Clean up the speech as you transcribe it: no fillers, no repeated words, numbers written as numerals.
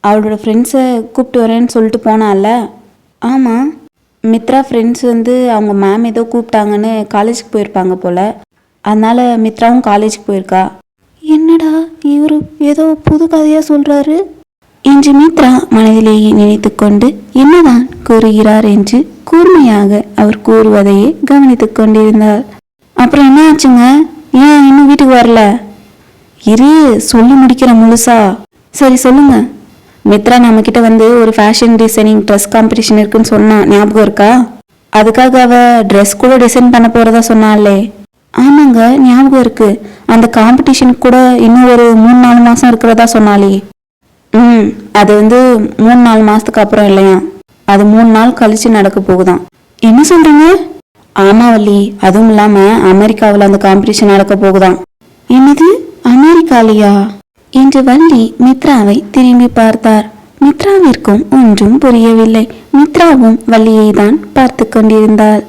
அவளோட ஃப்ரெண்ட்ஸை கூப்பிட்டு வரேன்னு சொல்லிட்டு போனால. ஆமாம், மித்ரா ஃப்ரெண்ட்ஸ் வந்து அவங்க மேம் ஏதோ கூப்பிட்டாங்கன்னு காலேஜுக்கு போயிருப்பாங்க போல். அதனால் மித்ராவும் காலேஜுக்கு போயிருக்கா. என்னடா இவர் ஏதோ புது கதையாக சொல்கிறாரு என்று மித்ரா மனதிலேயே நினைத்து கொண்டு என்னதான் கூறுகிறார் என்று கூர்மையாக அவர் கூறுவதையே கவனித்து கொண்டிருந்தார். அப்புறம் என்ன ஆச்சுங்க? ஏன் இன்னும் வீட்டுக்கு வரல? இரு, சொல்லி முடிக்கிற முழுசா. சரி சொல்லுங்க. மித்ரா நம்மக்கிட்ட வந்து ஒரு ஃபேஷன் டிசைனிங் ட்ரெஸ் காம்படிஷன் இருக்குன்னு சொன்னா ஞாபகம் இருக்கா? அதுக்காக அவ ட்ரெஸ் கூட டிசைன் பண்ண போறதா சொன்னாலே. ஆமாங்க, ஞாபகம் இருக்கு. அந்த காம்படிஷனுக்கு கூட இன்னும் ஒரு 3-4 மாசம் இருக்கிறதா சொன்னாலே. அது வந்து 3-4 மாசத்துக்கு அப்புறம் இல்லையா, அது 3 நாள் கழிச்சு நடக்க போகுதான். என்ன சொல்றீங்க? ஆமா வள்ளி, அதுவும் இல்லாம அமெரிக்காவில் அந்த காம்படிஷன் நடக்க போகுதான். என்னது, அமெரிக்காலையா என்று வள்ளி மித்ராவை திரும்பி பார்த்தார். மித்ராவிற்கும் ஒன்றும் புரியவில்லை. மித்ராவும் வள்ளியை தான் பார்த்து கொண்டிருந்தாள்.